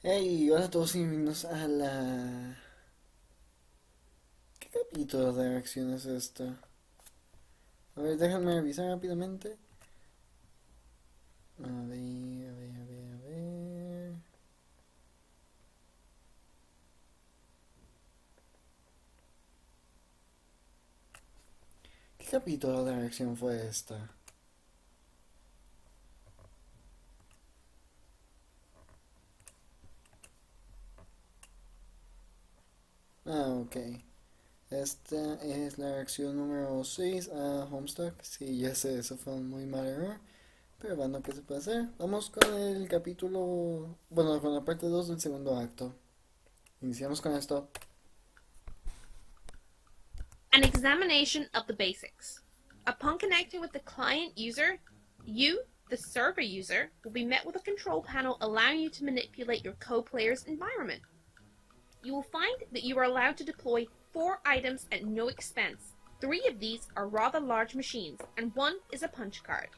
Hey, hola a todos y bienvenidos a la... ¿Qué capítulo de reacción es esto? A ver, déjenme revisar rápidamente. A ver. ¿Qué capítulo de reacción fue esta? Ok. Esta es la reacción número 6 a HomeStuck. Sí, ya sé, eso fue un muy mal error. Pero bueno, ¿qué se puede hacer? Vamos con el capítulo... Bueno, con la parte 2 del segundo acto. Iniciamos con esto. An examination of the basics. Upon connecting with the client user, you, the server user, will be met with a control panel allowing you to manipulate your co-player's environment. You will find that you are allowed to deploy 4 items at no expense. 3 of these are rather large machines, and 1 is a punch card.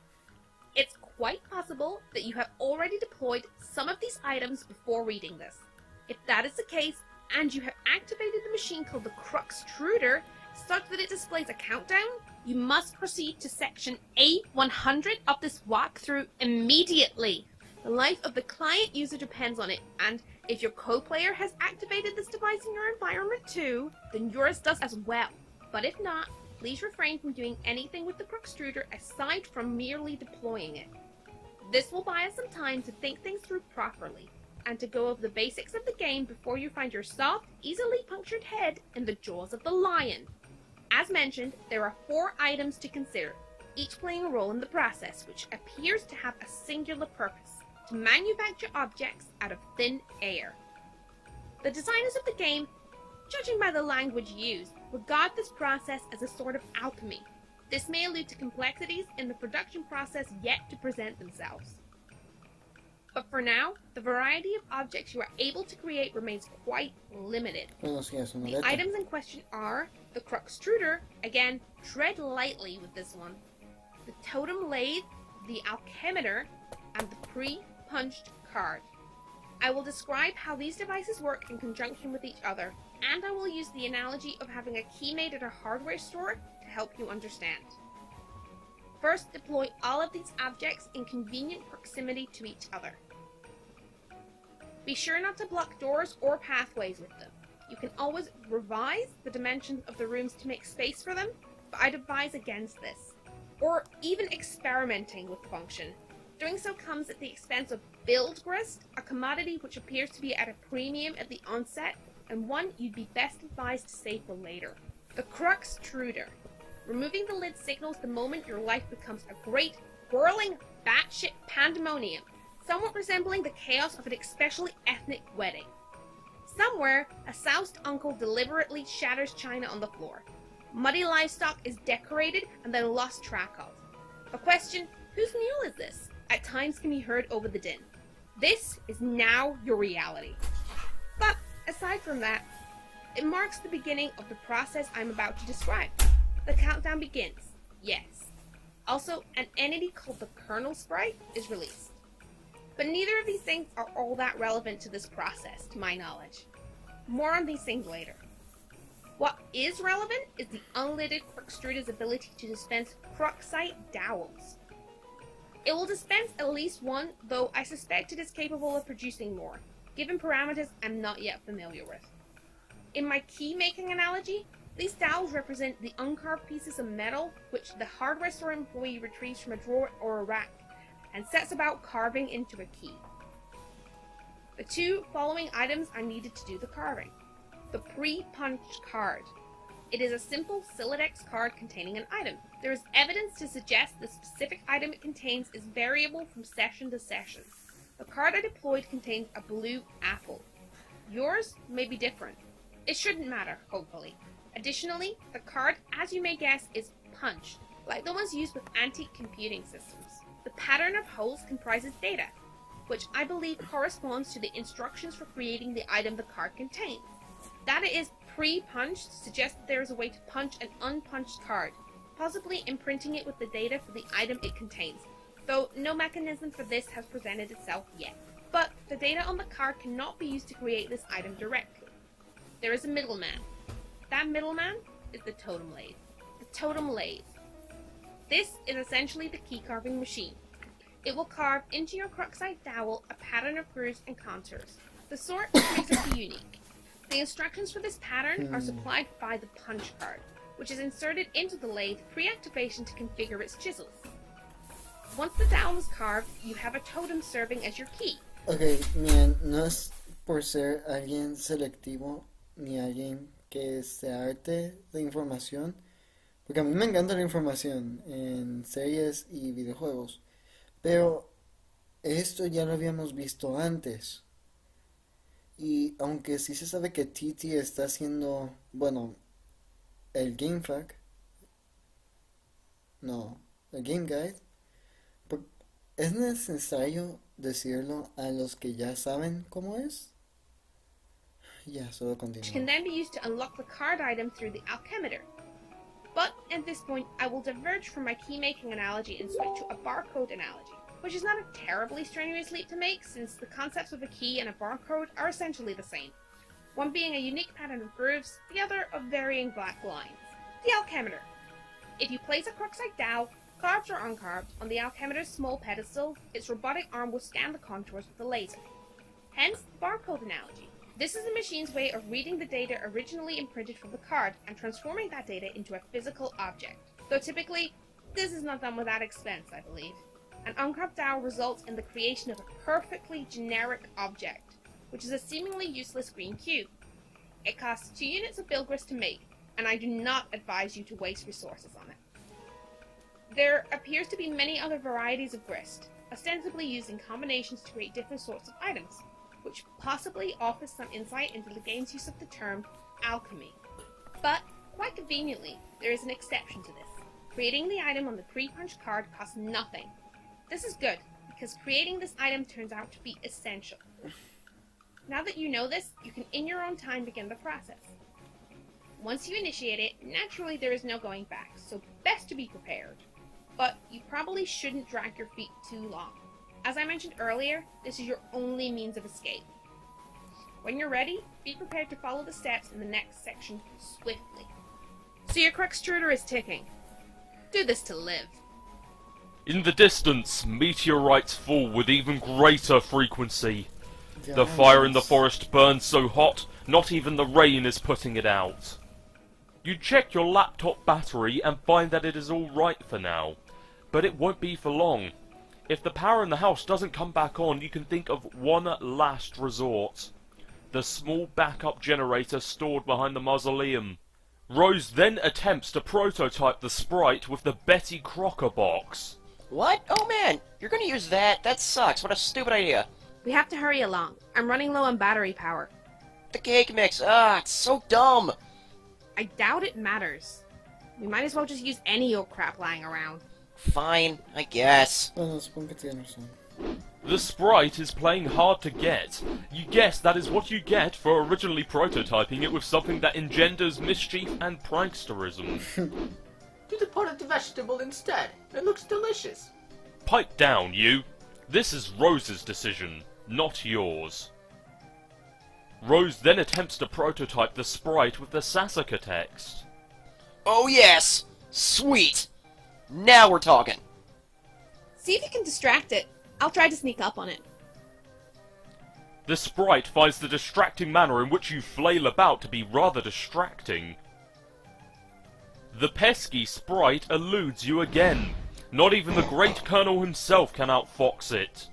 It's quite possible that you have already deployed some of these items before reading this. If that is the case, and you have activated the machine called the Cruxtruder such that it displays a countdown, you must proceed to section A100 of this walkthrough immediately. The life of the client user depends on it, and if your co-player has activated this device in your environment too, then yours does as well. But if not, please refrain from doing anything with the Cruxtruder aside from merely deploying it. This will buy us some time to think things through properly, and to go over the basics of the game before you find your soft, easily punctured head in the jaws of the lion. As mentioned, there are 4 items to consider, each playing a role in the process, which appears to have a singular purpose: to manufacture objects out of thin air. The designers of the game, judging by the language used, regard this process as a sort of alchemy. This may allude to complexities in the production process yet to present themselves. But for now, the variety of objects you are able to create remains quite limited. Bueno, sí, es una The beta. items in question are the Cruxtruder, again, tread lightly with this one, the Totem Lathe, the Alchemeter, and the pre-punched card. I will describe how these devices work in conjunction with each other, and I will use the analogy of having a key made at a hardware store to help you understand. First, deploy all of these objects in convenient proximity to each other. Be sure not to block doors or pathways with them. You can always revise the dimensions of the rooms to make space for them, but I'd advise against this. Or even experimenting with function. Doing so comes at the expense of build grist, a commodity which appears to be at a premium at the onset, and one you'd be best advised to save for later. The Cruxtruder. Removing the lid signals the moment your life becomes a great, whirling, batshit pandemonium, somewhat resembling the chaos of an especially ethnic wedding. Somewhere, a soused uncle deliberately shatters china on the floor. Muddy livestock is decorated and then lost track of. A question, whose mule is this? At times can be heard over the din. This is now your reality. But aside from that, it marks the beginning of the process I'm about to describe. The countdown begins, yes. Also, an entity called the Kernel Sprite is released. But neither of these things are all that relevant to this process, to my knowledge. More on these things later. What is relevant is the unlidded Cruxtruder's ability to dispense Cruxite dowels. It will dispense at least one, though I suspect it is capable of producing more, given parameters I'm not yet familiar with. In my key-making analogy, these dowels represent the uncarved pieces of metal which the hardware store employee retrieves from a drawer or a rack and sets about carving into a key. The 2 following items are needed to do the carving. The pre-punched card. It is a simple Siladex card containing an item. There is evidence to suggest the specific item it contains is variable from session to session. The card I deployed contains a blue apple. Yours may be different. It shouldn't matter, hopefully. Additionally, the card, as you may guess, is punched, like the ones used with antique computing systems. The pattern of holes comprises data, which I believe corresponds to the instructions for creating the item the card contains. That it is pre-punched suggests that there is a way to punch an unpunched card, possibly imprinting it with the data for the item it contains, though no mechanism for this has presented itself yet. But the data on the card cannot be used to create this item directly. There is a middleman. That middleman is the totem lathe. The totem lathe. This is essentially the key carving machine. It will carve into your Cruxite dowel a pattern of grooves and contours, the sort which makes it be unique. The instructions for this pattern are supplied by the punch card, which is inserted into the lathe pre-activation to configure its chisels. Once the dowel is carved, you have a totem serving as your key. Ok, miren, no es por ser alguien selectivo ni alguien que se arte de información, porque a mí me encanta la información en series y videojuegos, pero esto ya lo habíamos visto antes. Y aunque sí se sabe que Titi está haciendo, bueno, el GameFAQ, no, el Game Guide, ¿es necesario decirlo a los que ya saben cómo es? Ya, solo Which can continúo. then be used to unlock the card item through the alchemeter. But at this point, I will diverge from my key making analogy and switch to a barcode analogy, which is not a terribly strenuous leap to make since the concepts of a key and a barcode are essentially the same. One being a unique pattern of grooves, the other of varying black lines. The alchemeter. If you place a Cruxite dowel, carved or uncarved, on the alchemeter's small pedestal, its robotic arm will scan the contours with a laser. Hence, the barcode analogy. This is the machine's way of reading the data originally imprinted from the card and transforming that data into a physical object. Though typically, this is not done without expense, I believe. An uncarved dowel results in the creation of a perfectly generic object, which is a seemingly useless green cube. It costs 2 units of build grist to make, and I do not advise you to waste resources on it. There appears to be many other varieties of grist, ostensibly used in combinations to create different sorts of items, which possibly offers some insight into the game's use of the term alchemy. But, quite conveniently, there is an exception to this. Creating the item on the pre-punched card costs nothing. This is good, because creating this item turns out to be essential. Now that you know this, you can in your own time begin the process. Once you initiate it, naturally there is no going back, so best to be prepared. But you probably shouldn't drag your feet too long. As I mentioned earlier, this is your only means of escape. When you're ready, be prepared to follow the steps in the next section swiftly. So your Cruxtruder is ticking. Do this to live. In the distance, meteorites fall with even greater frequency. The fire in the forest burns so hot, not even the rain is putting it out. You check your laptop battery and find that it is alright for now. But it won't be for long. If the power in the house doesn't come back on, you can think of one last resort. The small backup generator stored behind the mausoleum. Rose then attempts to prototype the sprite with the Betty Crocker box. What? Oh man, you're gonna use that? That sucks. What a stupid idea. We have to hurry along. I'm running low on battery power. The cake mix. It's so dumb. I doubt it matters. We might as well just use any old crap lying around. Fine, I guess. Bueno, supongo que tiene razón. The sprite is playing hard to get. You guess that is what you get for originally prototyping it with something that engenders mischief and pranksterism. Just put a vegetable instead. It looks delicious. Pipe down, you. This is Rose's decision, not yours. Rose then attempts to prototype the sprite with the Sassacre text. Oh yes! Sweet! Now we're talking. See if you can distract it. I'll try to sneak up on it. The sprite finds the distracting manner in which you flail about to be rather distracting. The pesky sprite eludes you again. Not even the great Colonel himself can outfox it.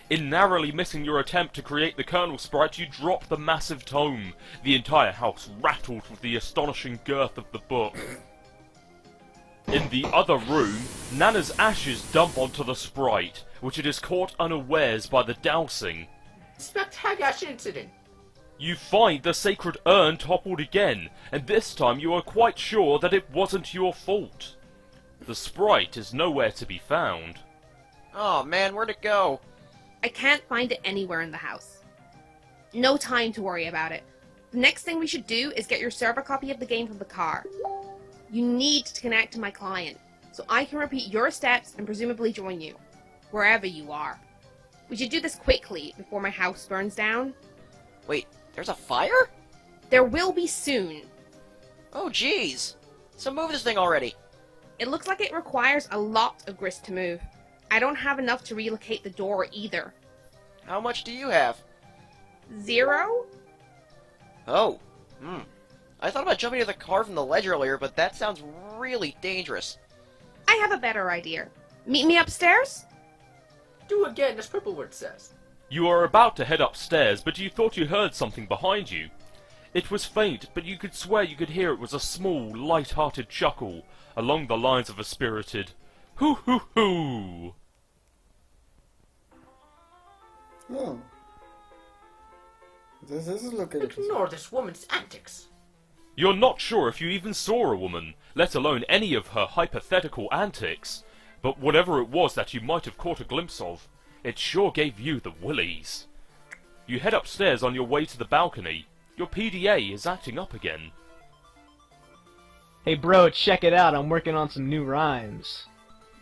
In narrowly missing your attempt to create the Colonel sprite, you drop the massive tome, the entire house rattled with the astonishing girth of the book. In the other room, Nana's ashes dump onto the sprite, which it is caught unawares by the dousing. Spectagash incident. You find the sacred urn toppled again, and this time you are quite sure that it wasn't your fault. The sprite is nowhere to be found. Oh man, where'd it go? I can't find it anywhere in the house. No time to worry about it. The next thing we should do is get your server copy of the game from the car. You need to connect to my client, so I can repeat your steps and presumably join you, wherever you are. We should do this quickly before my house burns down. Wait, there's a fire? There will be soon. Oh, jeez. So move this thing already. It looks like it requires a lot of grist to move. I don't have enough to relocate the door either. How much do you have? 0? Oh, I thought about jumping to the car from the ledge earlier, but that sounds really dangerous. I have a better idea. Meet me upstairs? Do again as Purple Word says. You are about to head upstairs, but you thought you heard something behind you. It was faint, but you could swear you could hear it was a small, light-hearted chuckle, along the lines of a spirited hoo hoo hoo. Oh. This is looking interesting. Ignore this woman's antics. You're not sure if you even saw a woman, let alone any of her hypothetical antics. But whatever it was that you might have caught a glimpse of, it sure gave you the willies. You head upstairs on your way to the balcony. Your PDA is acting up again. Hey bro, check it out, I'm working on some new rhymes.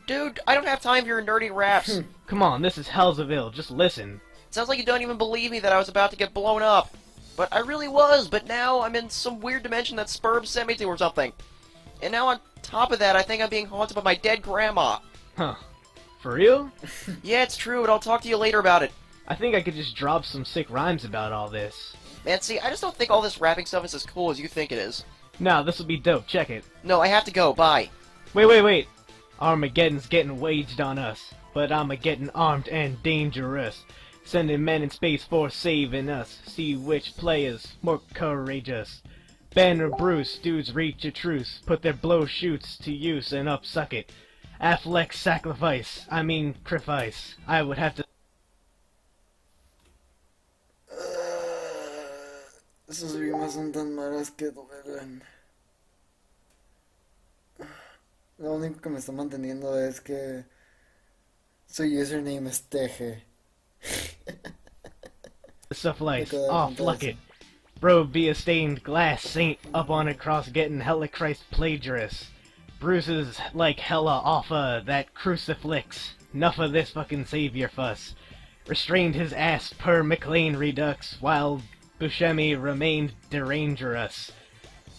Dude, I don't have time for your nerdy raps. Come on, this is Hellsville, just listen. Sounds like you don't even believe me that I was about to get blown up. But I really was, but now I'm in some weird dimension that Spurb sent me to or something. And now on top of that, I think I'm being haunted by my dead grandma. Huh. For real? Yeah, it's true, and I'll talk to you later about it. I think I could just drop some sick rhymes about all this. Man, see, I just don't think all this rapping stuff is as cool as you think it is. Nah, this'll be dope, check it. No, I have to go, bye. Wait. Armageddon's getting waged on us, but Armageddon armed and dangerous. Sending men in Space Force saving us. See which players more courageous. Banner Bruce, dudes reach a truce. Put their blow shoots to use and upsuck it. Affleck sacrifice. Crifice. I would have to. Esas rimas son tan malas que duelen. Lo único que me está manteniendo es que su username es Teje. Stuff like, Look at that oh, fantastic. fuck it. Bro, be a stained glass saint up on a cross getting hella Christ plagiarist. Bruce is like hella off that crucifix. Nuff of this fucking savior fuss. Restrained his ass per McLean Redux, while Buscemi remained derangerous.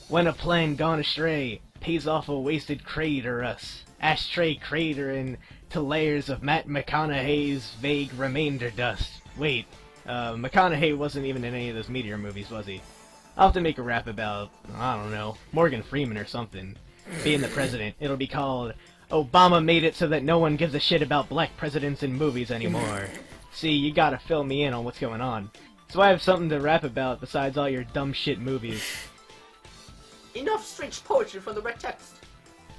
When a plan gone astray, pays off a wasted craterus. Ashtray cratering to layers of Matt McConaughey's vague remainder dust. Wait, McConaughey wasn't even in any of those Meteor movies, was he? I'll have to make a rap about, I don't know, Morgan Freeman or something. Being the president, it'll be called Obama Made It So That No One Gives a Shit About Black Presidents in Movies Anymore. See, you gotta fill me in on what's going on. So I have something to rap about besides all your dumb shit movies. Enough strange poetry from the red text.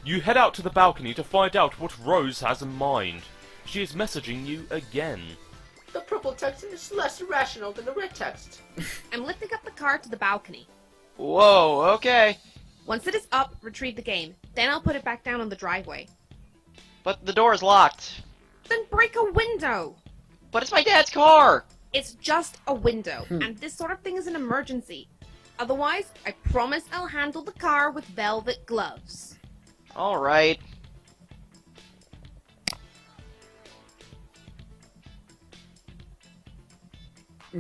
You head out to the balcony to find out what Rose has in mind. She is messaging you again. The purple text is less irrational than the red text. I'm lifting up the car to the balcony. Whoa, okay. Once it is up, retrieve the game. Then I'll put it back down on the driveway. But the door is locked. Then break a window! But it's my dad's car! It's just a window, and this sort of thing is an emergency. Otherwise, I promise I'll handle the car with velvet gloves. Alright.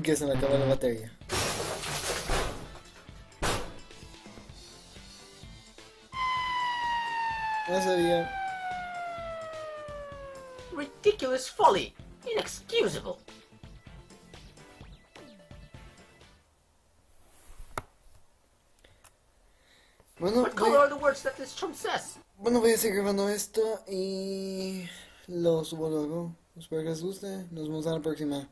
Que se me acaba la batería. No sabía. Ridiculous folly. Inexcusable. Bueno, What color are the words that this chump says? bueno, voy a seguir grabando esto y lo subo luego. Espero que les guste. Nos vemos a la próxima.